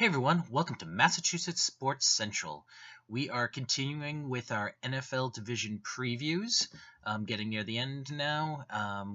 Hey everyone, welcome to Massachusetts Sports Central. We are continuing with our NFL division previews. Getting near the end now.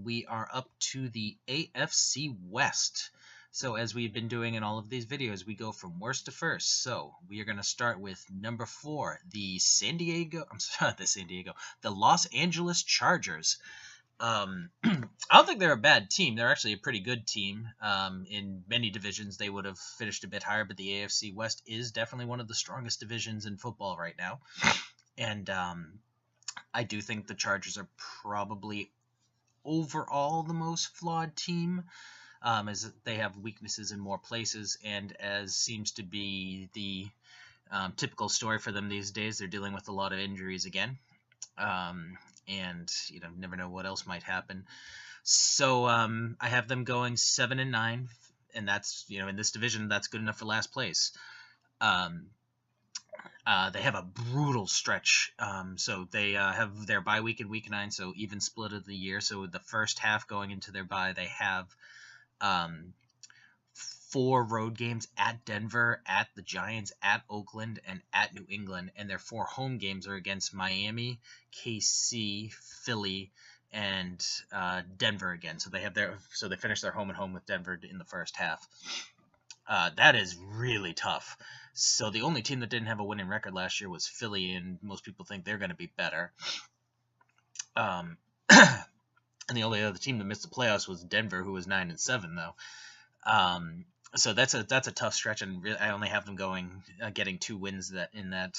We are up to the AFC West. So as we've been doing in all of these videos, we go from worst to first. So we are going to start with number 4, the Los Angeles Chargers. I don't think they're a bad team. They're actually a pretty good team. In many divisions, they would have finished a bit higher, but the AFC West is definitely one of the strongest divisions in football right now. And I do think the Chargers are probably overall the most flawed team, as they have weaknesses in more places, and as seems to be the typical story for them these days, they're dealing with a lot of injuries again. And never know what else might happen. So I have them going 7-9, and that's in this division that's good enough for last place. They have a brutal stretch. So they have their bye week in week 9, so even split of the year. So the first half going into their bye, they have 4 road games at Denver, at the Giants, at Oakland, and at New England, and their 4 home games are against Miami, KC, Philly, and Denver again. So they finish their home and home with Denver in the first half. That is really tough. So the only team that didn't have a winning record last year was Philly, and most people think they're going to be better. And the only other team that missed the playoffs was Denver, who was 9-7 though. So that's a tough stretch, and really, I only have them getting 2 wins in that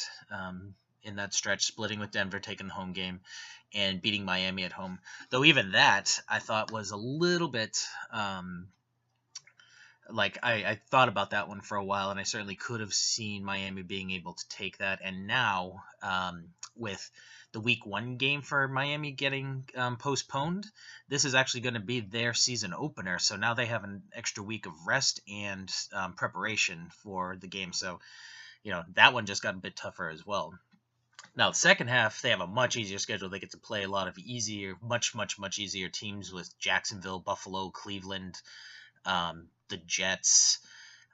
stretch, splitting with Denver, taking the home game, and beating Miami at home. Though even that I thought was a little bit I thought about that one for a while, and I certainly could have seen Miami being able to take that. And now with the week 1 game for Miami getting postponed, this is actually going to be their season opener. So now they have an extra week of rest and preparation for the game. So, that one just got a bit tougher as well. Now, the second half, they have a much easier schedule. They get to play a lot of much easier teams with Jacksonville, Buffalo, Cleveland, the Jets,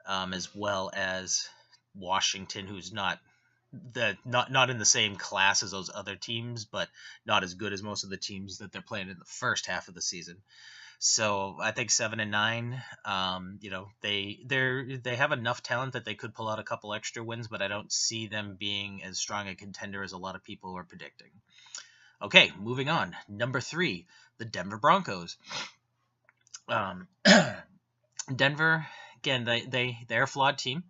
as well as Washington, who's not in the same class as those other teams, but not as good as most of the teams that they're playing in the first half of the season. So I think 7-9, they have enough talent that they could pull out a couple extra wins, but I don't see them being as strong a contender as a lot of people are predicting. Okay, moving on. Number 3, the Denver Broncos. Denver, again, they're a flawed team.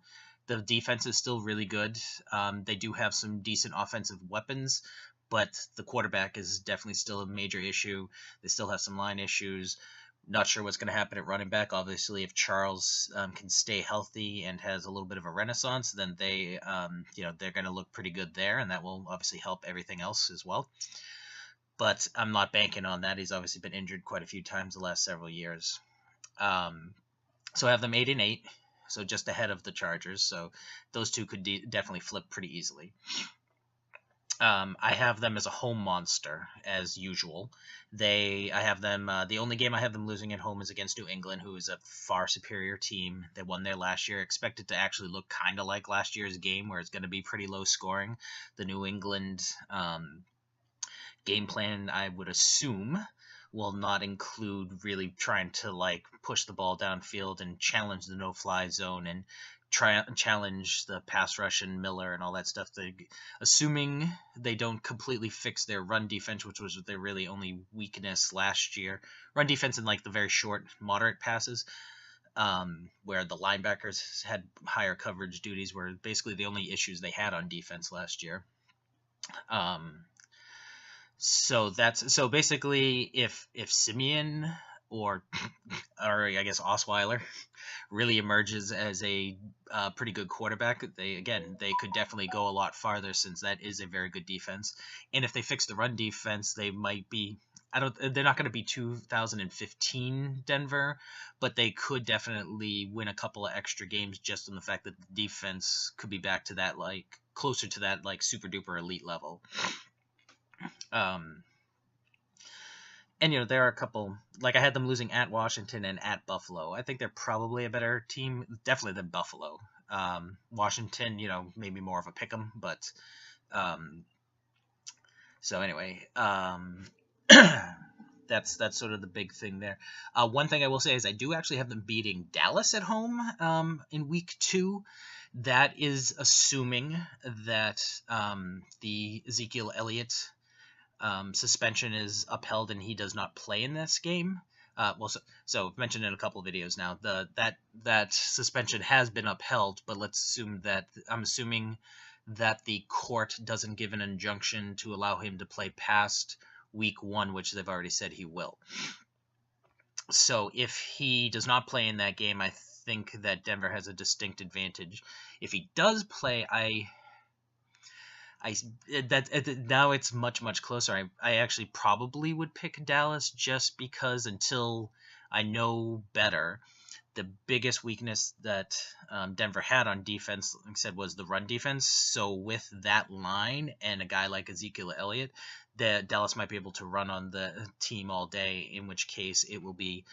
The defense is still really good. They do have some decent offensive weapons, but the quarterback is definitely still a major issue. They still have some line issues. Not sure what's going to happen at running back. Obviously, if Charles can stay healthy and has a little bit of a renaissance, then they're going to look pretty good there, and that will obviously help everything else as well. But I'm not banking on that. He's obviously been injured quite a few times the last several years. So I have them 8-8, so just ahead of the Chargers. So those two could definitely flip pretty easily. I have them as a home monster, as usual. I have them. The only game I have them losing at home is against New England, who is a far superior team. They won there last year. Expect it to actually look kind of like last year's game, where it's going to be pretty low scoring. The New England game plan, I would assume, will not include really trying to push the ball downfield and challenge the no-fly zone and challenge the pass rush and Miller and all that stuff. Assuming they don't completely fix their run defense, which was their really only weakness last year. Run defense in the very short, moderate passes, where the linebackers had higher coverage duties, were basically the only issues they had on defense last year. So basically, if Simeon or I guess Osweiler really emerges as a pretty good quarterback, they could definitely go a lot farther, since that is a very good defense. And if they fix the run defense, they might be. They're not going to be 2015 Denver, but they could definitely win a couple of extra games just on the fact that the defense could be back to that closer to that super duper elite level. And, there are a couple, I had them losing at Washington and at Buffalo. I think they're probably a better team, definitely than Buffalo. Washington, maybe more of a pick 'em, but um, so anyway, that's sort of the big thing there. One thing I will say is I do actually have them beating Dallas at home in week 2. That is assuming that the Ezekiel Elliott suspension is upheld and he does not play in this game. So I've mentioned in a couple of videos now that suspension has been upheld, but let's assume that I'm assuming that the court doesn't give an injunction to allow him to play past week 1, which they've already said he will. So if he does not play in that game, I think that Denver has a distinct advantage. If he does play, now it's much closer. I actually probably would pick Dallas just because until I know better. The biggest weakness that Denver had on defense, like I said, was the run defense. So with that line and a guy like Ezekiel Elliott, that Dallas might be able to run on the team all day, in which case it will be,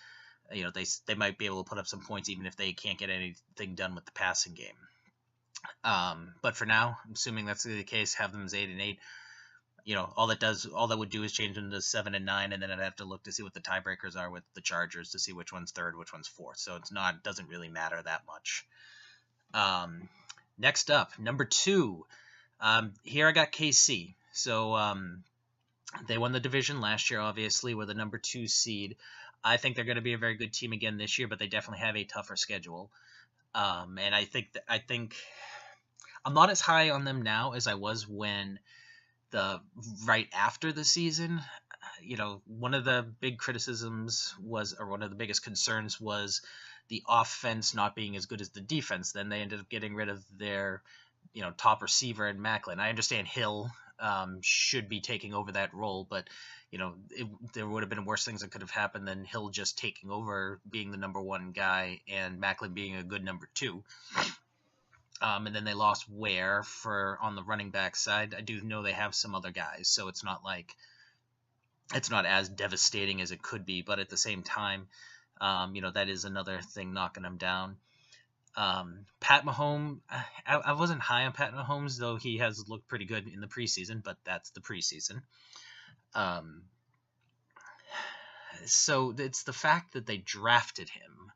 they might be able to put up some points even if they can't get anything done with the passing game. But for now, I'm assuming that's the case, have them as 8-8. All that would do is change them to 7-9, and then I'd have to look to see what the tiebreakers are with the Chargers to see which one's third, which one's fourth. So it doesn't really matter that much. Next up, number 2. Here I got KC. So they won the division last year, obviously, with a number 2 seed. I think they're going to be a very good team again this year, but they definitely have a tougher schedule. And I think I'm not as high on them now as I was when right after the season. One of the big criticisms one of the biggest concerns was the offense not being as good as the defense. Then they ended up getting rid of their, top receiver in Macklin. I understand Hill should be taking over that role, but there would have been worse things that could have happened than Hill just taking over, being the number 1 guy, and Macklin being a good number 2. And then they lost Ware on the running back side. I do know they have some other guys, so it's not as devastating as it could be. But at the same time, that is another thing knocking them down. Pat Mahomes, I wasn't high on Pat Mahomes, though he has looked pretty good in the preseason, but that's the preseason. So it's the fact that they drafted him.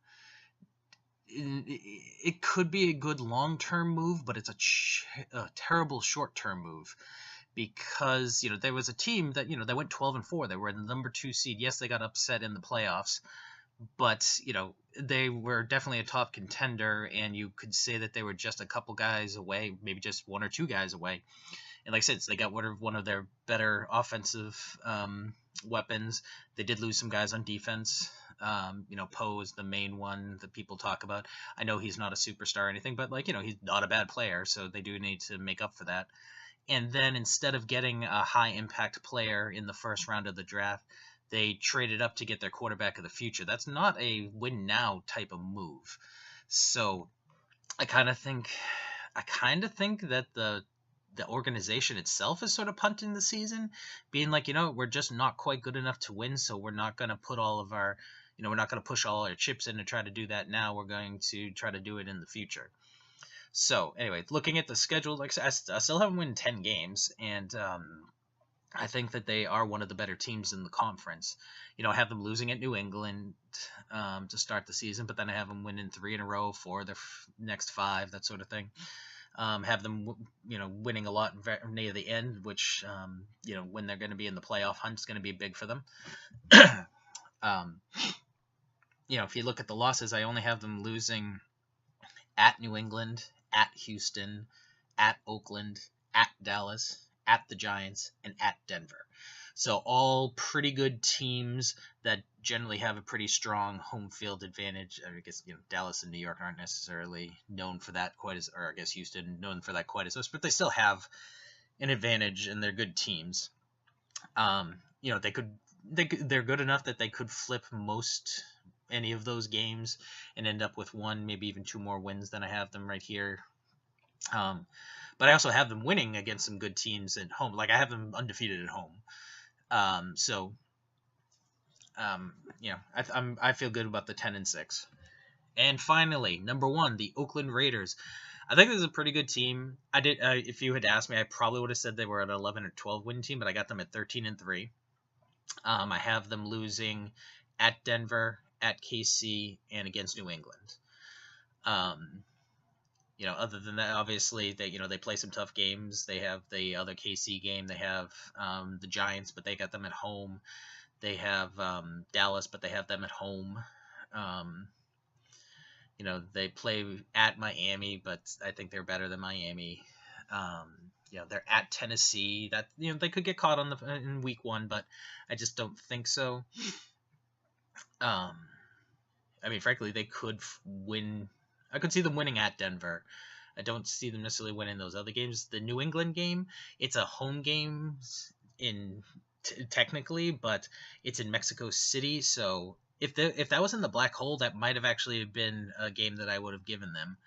It could be a good long-term move, but it's a terrible short-term move because, there was a team that, they went 12-4. They were the number 2 seed. Yes, they got upset in the playoffs, but, they were definitely a top contender, and you could say that they were just a couple guys away, maybe just 1 or 2 guys away. And like I said, so they got one of their better offensive weapons. They did lose some guys on defense. Poe is the main one that people talk about. I know he's not a superstar or anything, but he's not a bad player, so they do need to make up for that. And then instead of getting a high impact player in the first round of the draft, they traded up to get their quarterback of the future. That's not a win now type of move. So I kind of think that the organization itself is sort of punting the season, being like, we're just not quite good enough to win, so we're not going to put all of our, we're not going to push all our chips in to try to do that now. We're going to try to do it in the future. So anyway, looking at the schedule, like I still haven't won 10 games, and I think that they are one of the better teams in the conference. I have them losing at New England to start the season, but then I have them winning 3 in a row for their next 5, that sort of thing. Have them, winning a lot near the end, which, when they're going to be in the playoff hunt, is going to be big for them. If you look at the losses, I only have them losing at New England, at Houston, at Oakland, at Dallas, at the Giants, and at Denver. So all pretty good teams that generally have a pretty strong home field advantage. I guess Dallas and New York aren't necessarily known for that quite as, or I guess Houston known for that quite as much, but they still have an advantage, and they're good teams. They're good enough that they could flip any of those games and end up with 1, maybe even 2 more wins than I have them right here. But I also have them winning against some good teams at home. Like I have them undefeated at home. I feel good about the 10-6. And finally, number 1, the Oakland Raiders. I think this is a pretty good team. If you had asked me, I probably would have said they were an 11 or 12 win team, but I got them at 13-3. I have them losing at Denver, at KC, and against New England. Other than that, obviously they play some tough games. They have the other KC game. They have the Giants, but they got them at home. They have Dallas, but they have them at home. They play at Miami, but I think they're better than Miami. They're at Tennessee. That they could get caught in week 1, but I just don't think so. Frankly, they could win. I could see them winning at Denver. I don't see them necessarily winning those other games. The New England game, it's a home game technically, but it's in Mexico City, so if that was in the black hole, that might have actually been a game that I would have given them.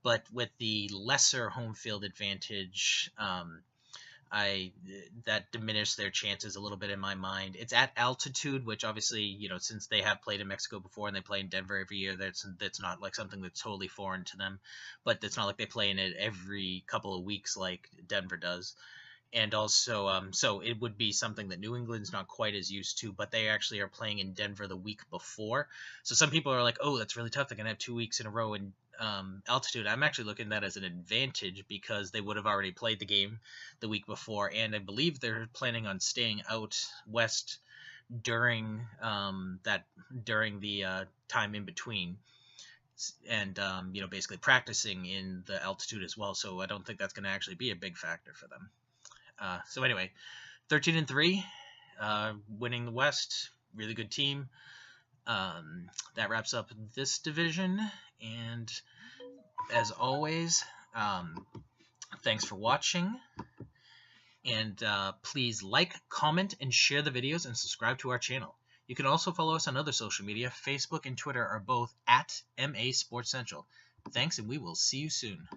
But with the lesser home field advantage, that diminished their chances a little bit in my mind. It's at altitude, which obviously, since they have played in Mexico before and they play in Denver every year, that's not like something that's totally foreign to them. But it's not like they play in it every couple of weeks like Denver does. And also, so it would be something that New England's not quite as used to, but they actually are playing in Denver the week before. So some people are like, oh, that's really tough. They're going to have 2 weeks in a row in altitude. I'm actually looking at that as an advantage because they would have already played the game the week before. And I believe they're planning on staying out west during the time in between. And, basically practicing in the altitude as well. So I don't think that's going to actually be a big factor for them. So anyway, 13-3, winning the West, really good team. That wraps up this division, and as always, thanks for watching, and please like, comment, and share the videos, and subscribe to our channel. You can also follow us on other social media. Facebook and Twitter are both at MA Sports Central. Thanks, and we will see you soon.